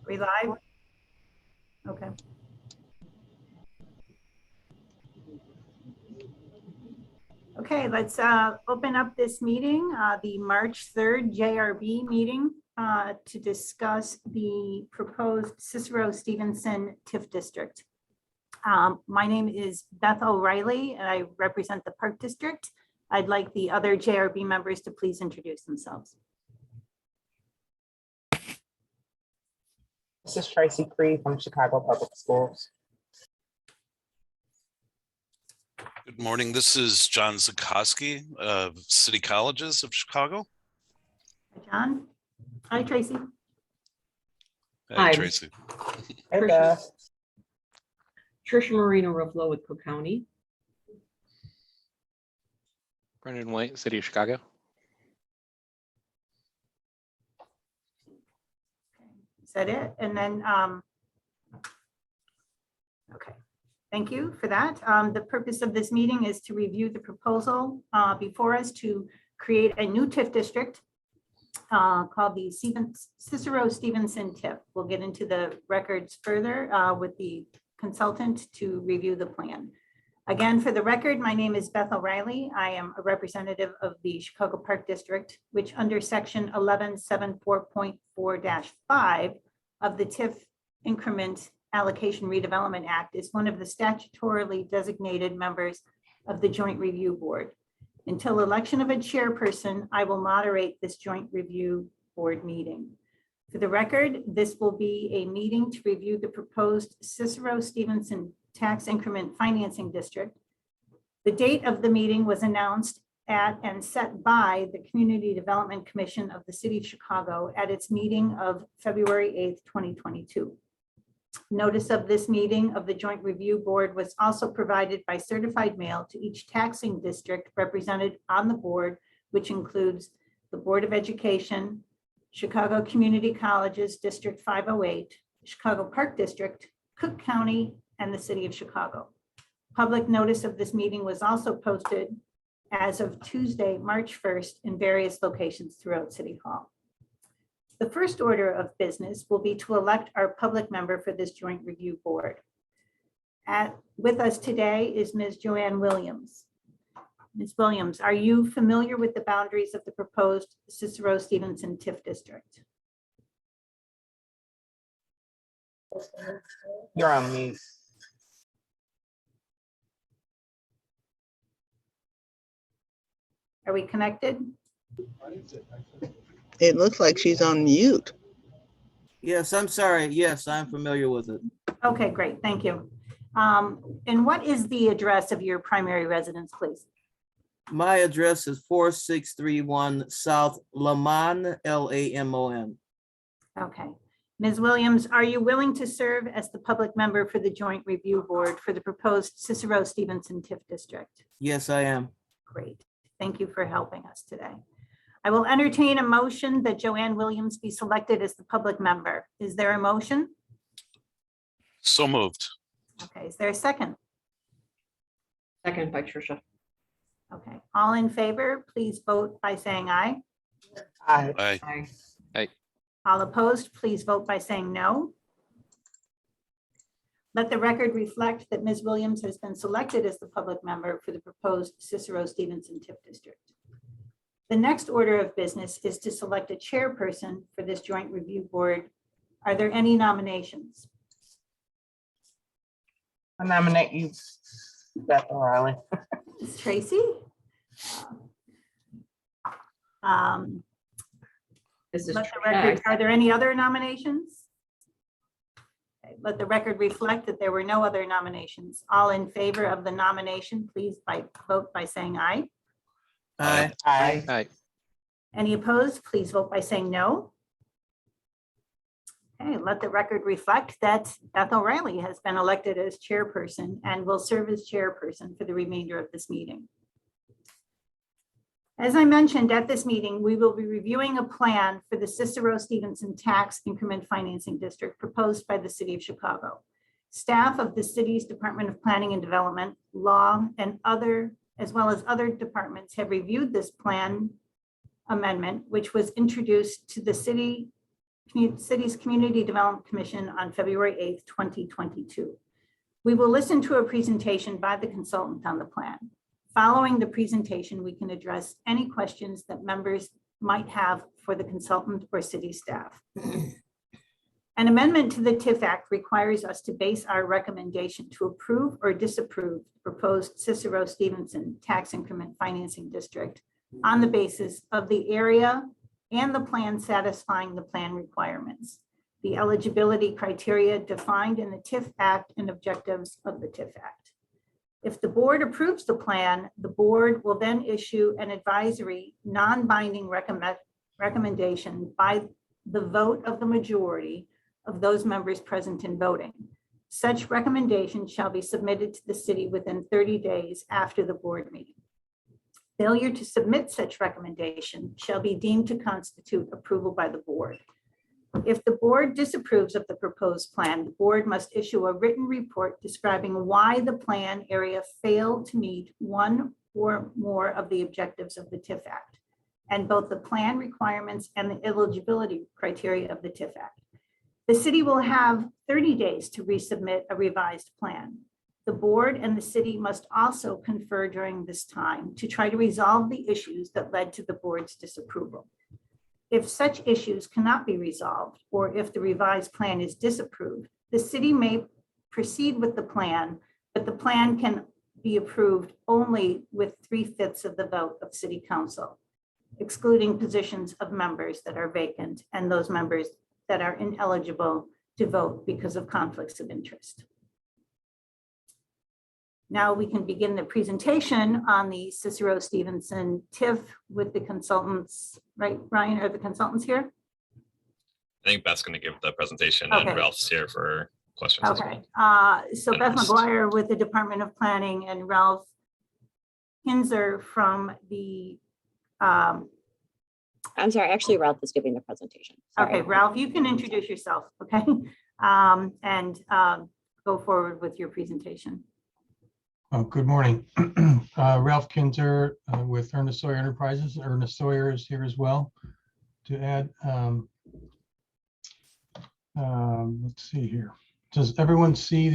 We live? Okay. Okay, let's open up this meeting, the March 3rd JRB meeting to discuss the proposed Cicero Stevenson TIF district. My name is Beth O'Reilly and I represent the Park District. I'd like the other JRB members to please introduce themselves. This is Tracy Creed from Chicago Public Schools. Good morning. This is John Zukowski of City Colleges of Chicago. Hi, John. Hi, Tracy. Hi, Tracy. Hey, Beth. Trisha Marino Ruffalo with Cook County. Brendan White, City of Chicago. Is that it? And then, okay. Thank you for that. The purpose of this meeting is to review the proposal before us to create a new TIF district called the Cicero Stevenson TIF. We'll get into the records further with the consultant to review the plan. Again, for the record, my name is Beth O'Reilly. I am a representative of the Chicago Park District, which under section 1174.4-5 of the TIF Increment Allocation Redevelopment Act is one of the statutorily designated members of the Joint Review Board. Until election of a chairperson, I will moderate this Joint Review Board meeting. For the record, this will be a meeting to review the proposed Cicero Stevenson Tax Increment Financing District. The date of the meeting was announced at and set by the Community Development Commission of the City of Chicago at its meeting of February 8th, 2022. Notice of this meeting of the Joint Review Board was also provided by certified mail to each taxing district represented on the board, which includes the Board of Education, Chicago Community Colleges District 508, Chicago Park District, Cook County, and the City of Chicago. Public notice of this meeting was also posted as of Tuesday, March 1st in various locations throughout City Hall. The first order of business will be to elect our public member for this Joint Review Board. With us today is Ms. Joanne Williams. Ms. Williams, are you familiar with the boundaries of the proposed Cicero Stevenson TIF district? You're on mute. Are we connected? It looks like she's on mute. Yes, I'm sorry. Yes, I'm familiar with it. Okay, great. Thank you. And what is the address of your primary residence, please? My address is 4631 South Lamon, Lamon. Okay. Ms. Williams, are you willing to serve as the public member for the Joint Review Board for the proposed Cicero Stevenson TIF district? Yes, I am. Great. Thank you for helping us today. I will entertain a motion that Joanne Williams be selected as the public member. Is there a motion? So moved. Okay. Is there a second? Second by Trisha. Okay. All in favor, please vote by saying aye. Aye. Aye. Aye. All opposed, please vote by saying no. Let the record reflect that Ms. Williams has been selected as the public member for the proposed Cicero Stevenson TIF district. The next order of business is to select a chairperson for this Joint Review Board. Are there any nominations? I nominate you, Beth O'Reilly. Ms. Tracy? This is Let the Trisha. record, are there any other nominations? Okay, let the record reflect that there were no other nominations. All in favor of the nomination, please vote by saying aye. Aye. Aye. Aye. Any opposed, please vote by saying no. Okay, let the record reflect that Beth O'Reilly has been elected as chairperson and will serve as chairperson for the remainder of this meeting. As I mentioned at this meeting, we will be reviewing a plan for the Cicero Stevenson Tax Increment Financing District proposed by the City of Chicago. Staff of the city's Department of Planning and Development, Law, and as well as other departments have reviewed this plan amendment, which was introduced to the city City's Community Development Commission on February 8th, 2022. We will listen to a presentation by the consultant on the plan. Following the presentation, we can address any questions that members might have for the consultant or city staff. An amendment to the TIF Act requires us to base our recommendation to approve or disapprove the proposed Cicero Stevenson tax increment financing district on the basis of the area and the plan satisfying the plan requirements, the eligibility criteria defined in the TIF Act and objectives of the TIF Act. If the board approves the plan, the board will then issue an advisory non-binding recommendation by the vote of the majority of those members present and voting. Such recommendation shall be submitted to the city within 30 days after the board meeting. Failure to submit such recommendation shall be deemed to constitute approval by the board. If the board disapproves of the proposed plan, the board must issue a written report describing why the plan area failed to meet one or more of the objectives of the TIF Act, and both the plan requirements and the eligibility criteria of the TIF Act. The city will have 30 days to resubmit a revised plan. The board and the city must also confer during this time to try to resolve the issues that led to the board's disapproval. If such issues cannot be resolved, or if the revised plan is disapproved, the city may proceed with the plan, but the plan can be approved only with 3/5 of the vote of city council, excluding positions of members that are vacant and those members that are ineligible to vote because of conflicts of interest. Now we can begin the presentation on the Cicero Stevenson TIF with the consultants, right, Ryan, are the consultants here? I think Beth's going to give the presentation Okay. and Ralph's here for questions. as Okay, well. so And Beth host. McGuire with the Department of Planning and Ralph Kinzer from the, I'm sorry, actually Ralph is giving the presentation. Sorry. okay, Ralph, you can introduce yourself, okay? And go forward with your presentation. Good morning. Ralph Kinzer with Ernest Sawyer Enterprises. Ernest Sawyer is here as well to add. Let's see here. Does everyone see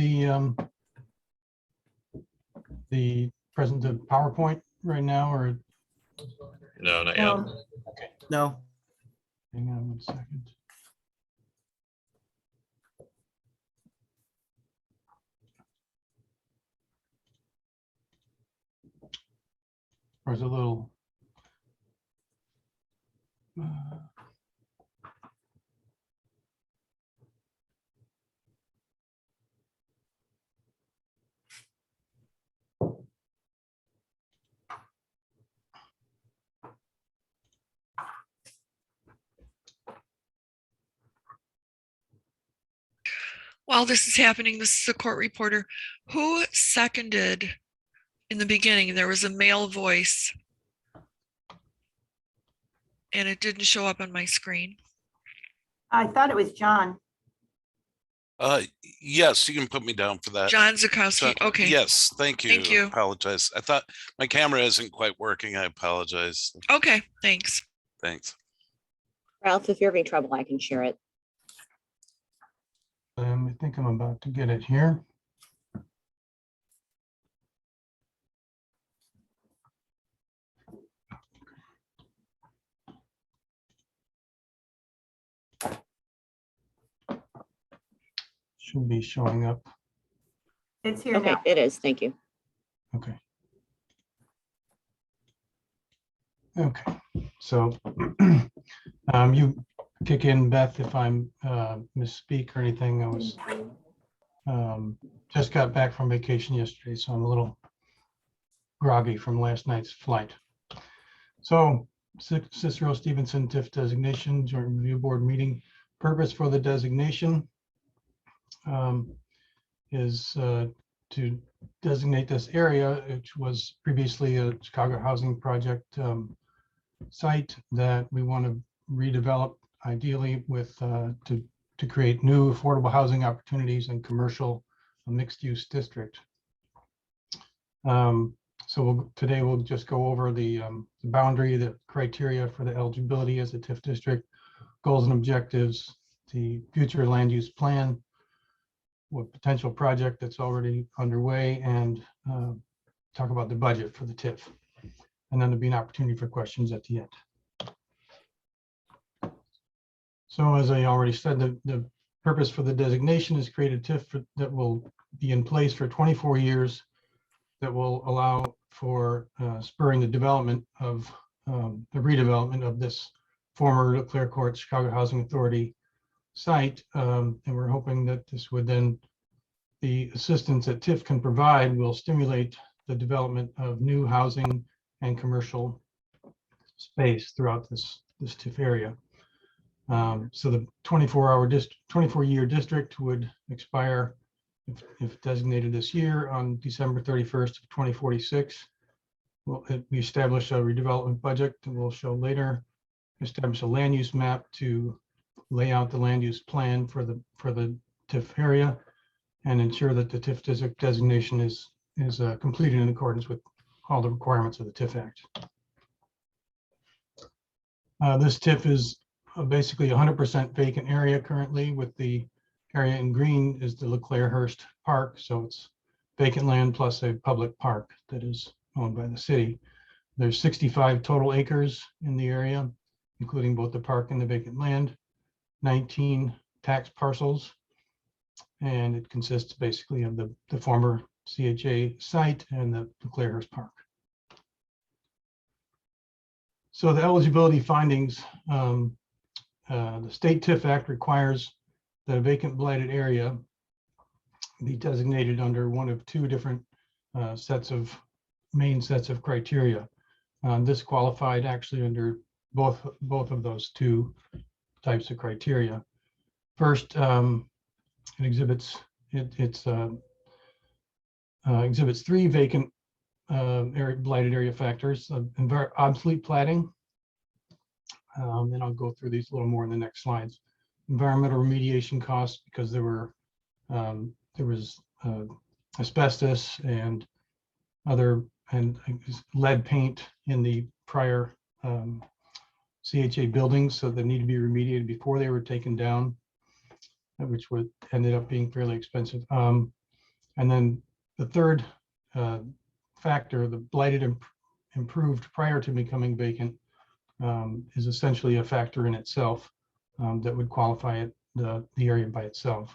the PowerPoint right now, or No, not yet. No. hang on one second? Or is it a little? While this is happening, this is a court reporter. Who seconded in the beginning? There was a male voice. And it didn't show up on my screen. I thought it was John. Yes, you can put me down for that. John Zakowski. John- Okay. Yes, thank you. Thank you. Apologize. I thought my camera isn't quite working. I apologize. Okay, thanks. Thanks. Ralph, if you're having trouble, I can share it. I think I'm about to get it here. Should be showing up. It's here Okay, now. it is. Thank you. Okay. Okay, so you kick in, Beth, if I'm misspeak or anything. I was just got back from vacation yesterday, so I'm a little groggy from last night's flight. So Cicero Stevenson TIF designation, joint review board meeting. Purpose for the designation is to designate this area, which was previously a Chicago housing project site that we want to redevelop, ideally with to create new affordable housing opportunities and commercial mixed-use district. So today we'll just go over the boundary, the criteria for the eligibility as a TIF district, goals and objectives, the future land use plan, what potential project that's already underway, and talk about the budget for the TIF. And then there'll be an opportunity for questions at the end. So as I already said, the purpose for the designation is create a TIF that will be in place for 24 years, that will allow for spurring the development of the redevelopment of this former Leclerc Court Chicago Housing Authority site. And we're hoping that this would then, the assistance that TIF can provide will stimulate the development of new housing and commercial space throughout this TIF area. So the 24-year district would expire, if designated this year, on December 31st of 2046. We establish a redevelopment budget that we'll show later, establish a land use map to lay out the land use plan for the TIF area, and ensure that the TIF designation is completed in accordance with all the requirements of the TIF Act. This TIF is basically 100% vacant area currently, with the area in green is the Leclerc-Hurst Park. So it's vacant land plus a public park that is owned by the city. There's 65 total acres in the area, including both the park and the vacant land, 19 tax parcels, and it consists basically of the former CHA site and the Leclerc-Hurst Park. So the eligibility findings, the state TIF Act requires that a vacant blighted area be designated under one of two different main sets of criteria. This qualified actually under both of those two types of criteria. First, it exhibits three vacant blighted area factors: obsolete planning, and I'll go through these a little more in the next slides. Environmental remediation costs, because there was asbestos and lead paint in the prior CHA buildings, so they need to be remediated before they were taken down, which ended up being fairly expensive. And then the third factor, the blighted improved prior to becoming vacant, is essentially a factor in itself that would qualify the area by itself.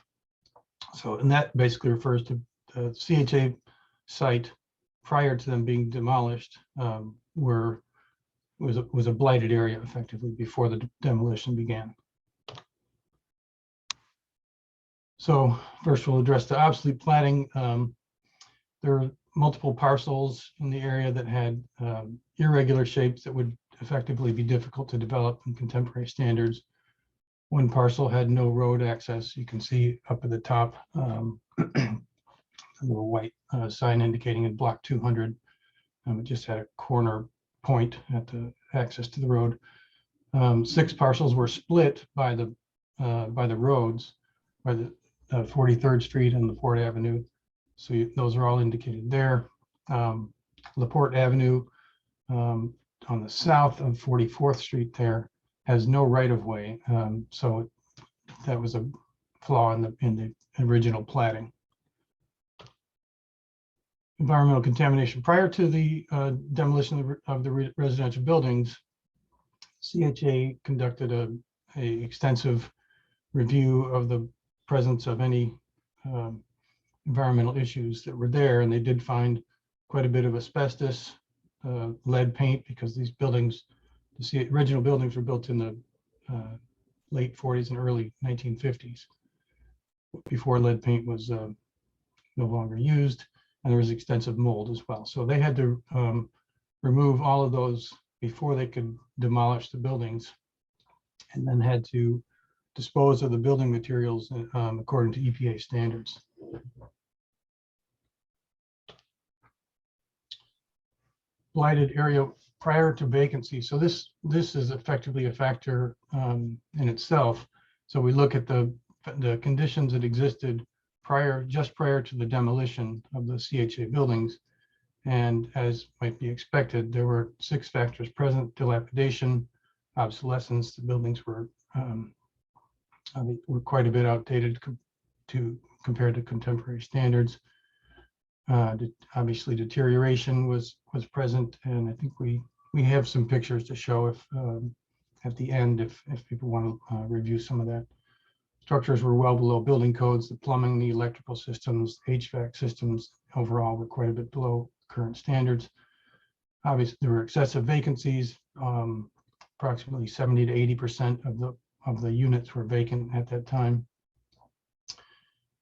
So, and that basically refers to the CHA site prior to them being demolished, was a blighted area effectively before the demolition began. So first we'll address the obsolete planning. There are multiple parcels in the area that had irregular shapes that would effectively be difficult to develop in contemporary standards. One parcel had no road access. You can see up at the top a little white sign indicating in block 200. It just had a corner point at the access to the road. 6 parcels were split by the roads, by the 43rd Street and the Fort Avenue. So those are all indicated there. LaPorte Avenue on the south of 44th Street there has no right of way. So that was a flaw in the original platting. Environmental contamination. Prior to the demolition of the residential buildings, CHA conducted a extensive review of the presence of any environmental issues that were there, and they did find quite a bit of asbestos, lead paint, because these buildings, the original buildings were built in the late 40s and early 1950s, before lead paint was no longer used, and there was extensive mold as well. So they had to remove all of those before they could demolish the buildings, and then had to dispose of the building materials according to EPA standards. Blighted area prior to vacancy. So this is effectively a factor in itself. So we look at the conditions that existed just prior to the demolition of the CHA buildings. And as might be expected, there were 6 factors present: dilapidation, obsolescence, the buildings were were quite a bit outdated compared to contemporary standards. Obviously deterioration was present, and I think we have some pictures to show if at the end if people want to review some of that. Structures were well below building codes. The plumbing, the electrical systems, HVAC systems overall were quite a bit below current standards. Obviously, there were excessive vacancies. Approximately 70 to 80% of the units were vacant at that time.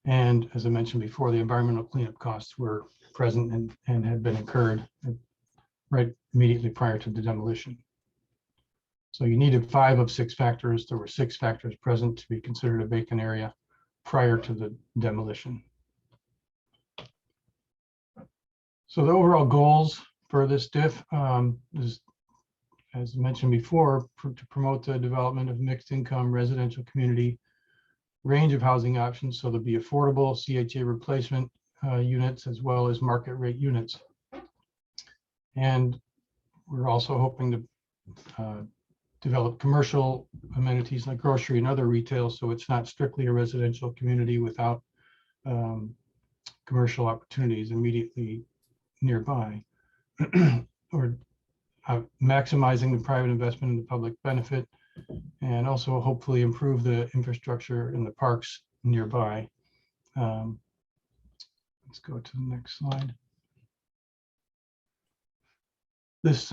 And as I mentioned before, the environmental cleanup costs were present and had been incurred right immediately prior to the demolition. So you needed 5 of 6 factors. There were 6 factors present to be considered a vacant area prior to the demolition. So the overall goals for this TIF is, as mentioned before, to promote the development of mixed income residential community range of housing options. So there'll be affordable CHA replacement units as well as market rate units. And we're also hoping to develop commercial amenities like grocery and other retail, so it's not strictly a residential community without commercial opportunities immediately nearby. Or maximizing the private investment in the public benefit, and also hopefully improve the infrastructure in the parks nearby. Let's go to the next slide. This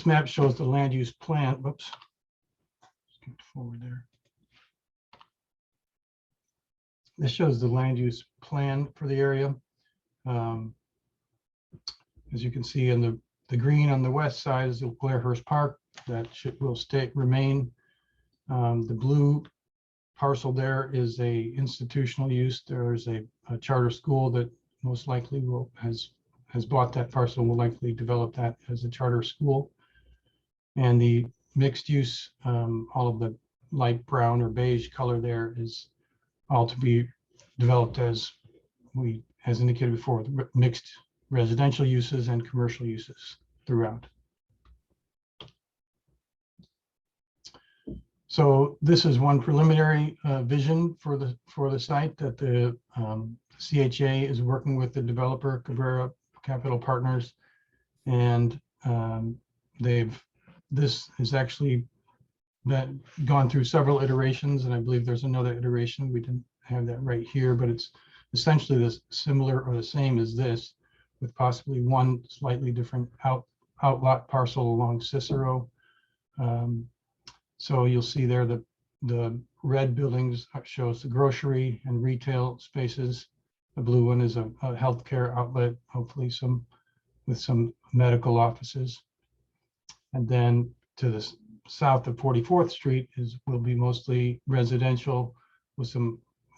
map shows the land use plan. Whoops. Skip forward there. This shows the land use plan for the area. As you can see in the green on the west side is the Blairhurst Park that will remain. The blue parcel there is a institutional use. There's a charter school that most likely has bought that parcel, will likely develop that as a charter school. And the mixed use, all of the light brown or beige color there is all to be developed as indicated before, mixed residential uses and commercial uses throughout. So this is one preliminary vision for the site that the CHA is working with the developer Cabrera Capital Partners, and this has actually gone through several iterations, and I believe there's another iteration. We didn't have that right here, but it's essentially this similar or the same as this, with possibly one slightly different outlot parcel along Cicero. So you'll see there the red buildings shows the grocery and retail spaces. The blue one is a healthcare outlet, hopefully with some medical offices. And then to the south of 44th Street will be mostly residential with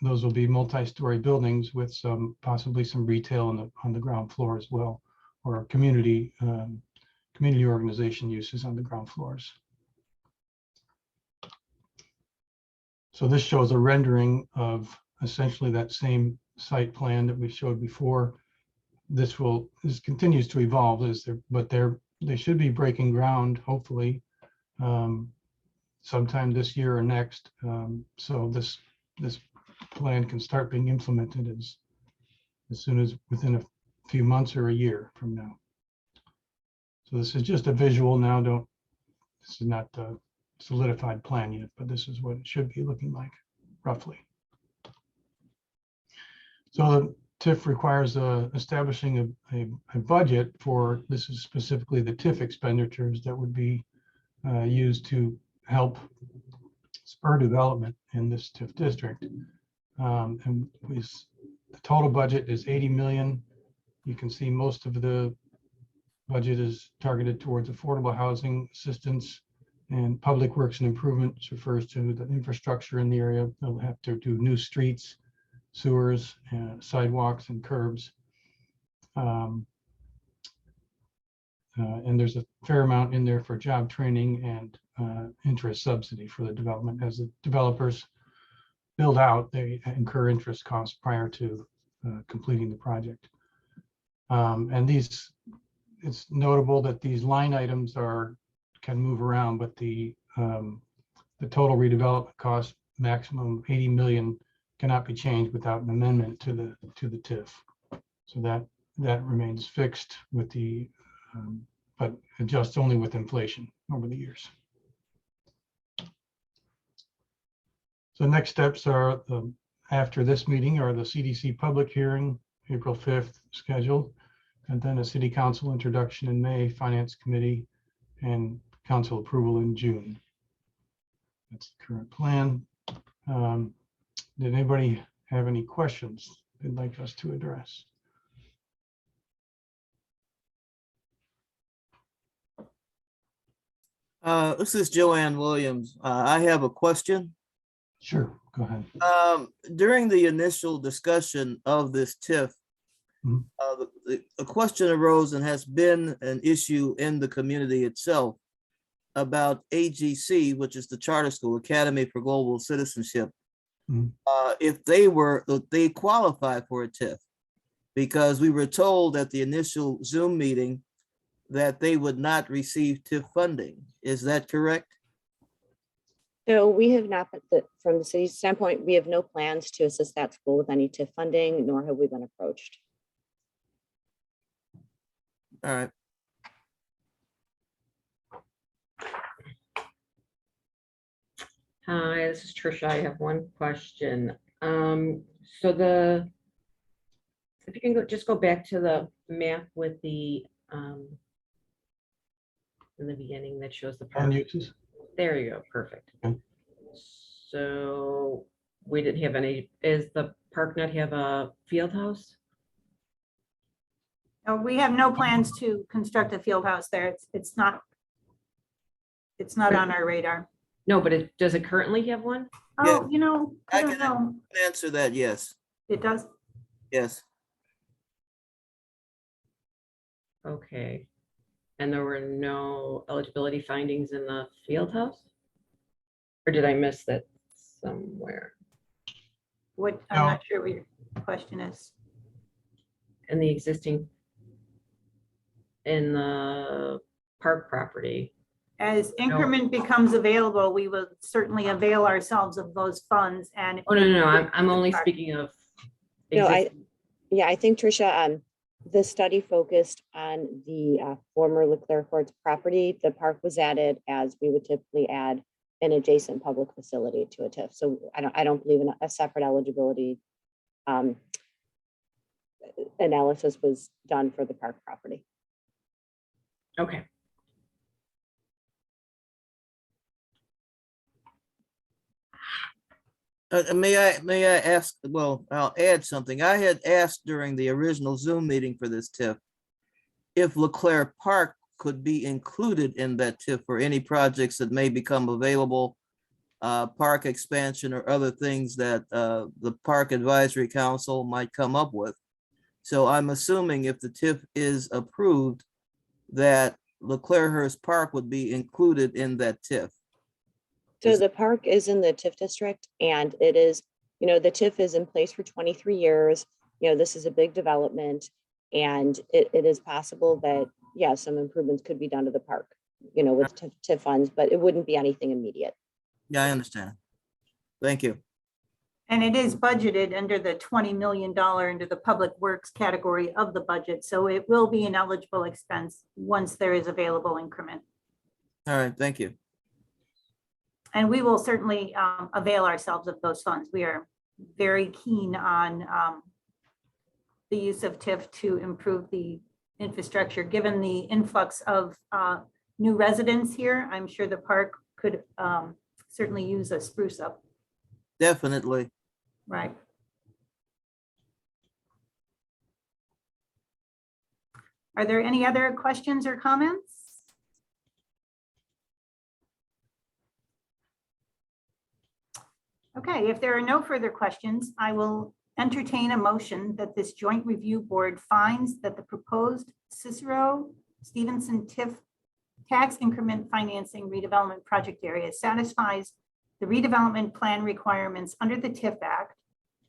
those will be multi-story buildings with possibly some retail on the ground floor as well, or community organization uses on the ground floors. So this shows a rendering of essentially that same site plan that we showed before. This continues to evolve but they should be breaking ground hopefully sometime this year or next. So this plan can start being implemented as soon as within a few months or a year from now. So this is just a visual now. This is not the solidified plan yet, but this is what it should be looking like roughly. So the TIF requires establishing a budget for, this is specifically the TIF expenditures that would be used to help spur development in this TIF district. And the total budget is 80 million. You can see most of the budget is targeted towards affordable housing assistance and public works and improvements, refers to the infrastructure in the area. They'll have to do new streets, sewers, sidewalks, and curbs. And there's a fair amount in there for job training and interest subsidy for the development. As the developers build out, they incur interest costs prior to completing the project. And it's notable that these line items can move around, but the total redevelopment cost maximum 80 million cannot be changed without an amendment to the TIF. So that remains fixed with the, but adjusts only with inflation over the years. So next steps are after this meeting are the CDC public hearing, April 5th scheduled, and then a city council introduction in May, finance committee, and council approval in June. That's the current plan. Did anybody have any questions they'd like us to address? This is Joanne Williams. I have a question. Sure, go ahead. During the initial discussion of this TIF, Mhm. a question arose and has been an issue in the community itself about AGC, which is the charter school, Academy for Global Citizenship. Mhm. If they qualify for a TIF, because we were told at the initial Zoom meeting that they would not receive TIF funding. Is that correct? So we have not, from the city's standpoint, we have no plans to assist that school with any TIF funding, nor have we been approached. All right. Hi, this is Trisha. I have one question. So if you can just go back to the map with the, in the beginning that shows the park. And uses? There you go, perfect. Okay. So we didn't have any, is the park not have a field house? We have no plans to construct a field house there. It's not on our radar. No, but does it currently have one? Oh, you know, I I don't can- know. Answer that, yes, It does. yes. Okay. And there were no eligibility findings in the field house? Or did I miss that somewhere? What, I'm No. not sure what your question is. In the existing, in the park property? As increment becomes available, we will certainly avail ourselves of those funds and. Oh, no, I'm only speaking of. No, existing- Yeah, I think Tricia, the study focused on the former Leclerc Courts property. The park was added as we would typically add an adjacent public facility to a TIF. So I don't believe in a separate eligibility analysis was done for the park property. Okay. May I ask, well, I'll add something. I had asked during the original Zoom meeting for this TIF if Leclerc Park could be included in that TIF for any projects that may become available, park expansion or other things that the Park Advisory Council might come up with. So I'm assuming if the TIF is approved, that Leclerc Park would be included in that TIF. So the park is in the TIF district and it is, the TIF is in place for 23 years. This is a big development and it is possible that, yeah, some improvements could be done to the park, with TIF funds, but it wouldn't be anything immediate. Yeah, I understand. Thank you. And it is budgeted under the $20 million into the public works category of the budget. So it will be an eligible expense once there is available increment. All right, thank you. And we will certainly avail ourselves of those funds. We are very keen on the use of TIF to improve the infrastructure. Given the influx of new residents here, I'm sure the park could certainly use a spruce up. Definitely. Right. Are there any other questions or comments? Okay, if there are no further questions, I will entertain a motion that this joint review board finds that the proposed Cicero Stevenson TIF tax increment financing redevelopment project area satisfies the redevelopment plan requirements under the TIF Act,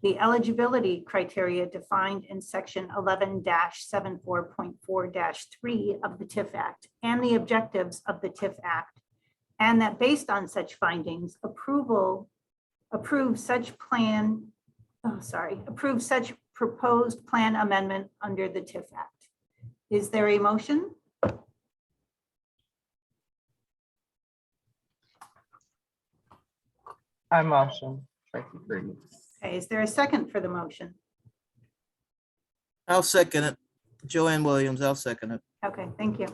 the eligibility criteria defined in section 11-74.4-3 of the TIF Act, and the objectives of the TIF Act, and that based on such findings, approval approve such proposed plan amendment under the TIF Act. Is there a motion? I motion. Tracy Green. Okay, is there a second for the motion? I'll second it. Joanne Williams, I'll second it. Okay, thank you.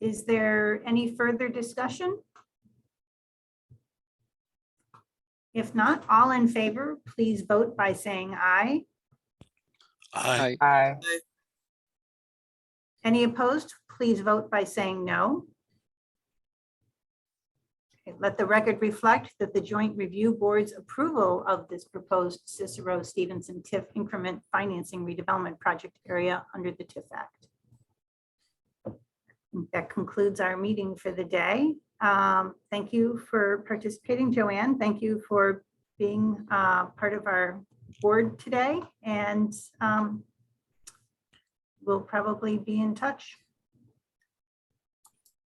Is there any further discussion? If not, all in favor, please vote by saying aye. Aye. Aye. Any opposed, please vote by saying no. Okay, let the record reflect that the Joint Review Board's approval of this proposed Cicero Stevenson TIF increment financing redevelopment project area under the TIF Act. That concludes our meeting for the day. Thank you for participating, Joanne. Thank you for being part of our board today, and we'll probably be in touch.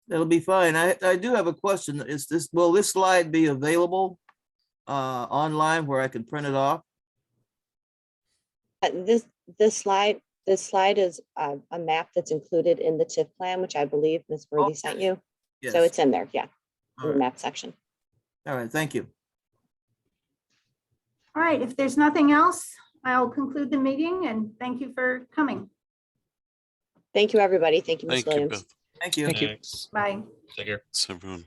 That'll be fine. I do have a question. Will this slide be available online where I can print it off? This slide is a map that's included in the TIF plan, which I believe Ms. Worthy sent you. Yes. So it's in there, yeah, All in the right. map section. All right, thank you. All right, if there's nothing else, I'll conclude the meeting, and thank you for coming. Thank you, everybody. Thank you, Ms. Thank you, Williams. Beth. Thank you. Thank you. Thanks. Bye. Take care. Thanks, everyone.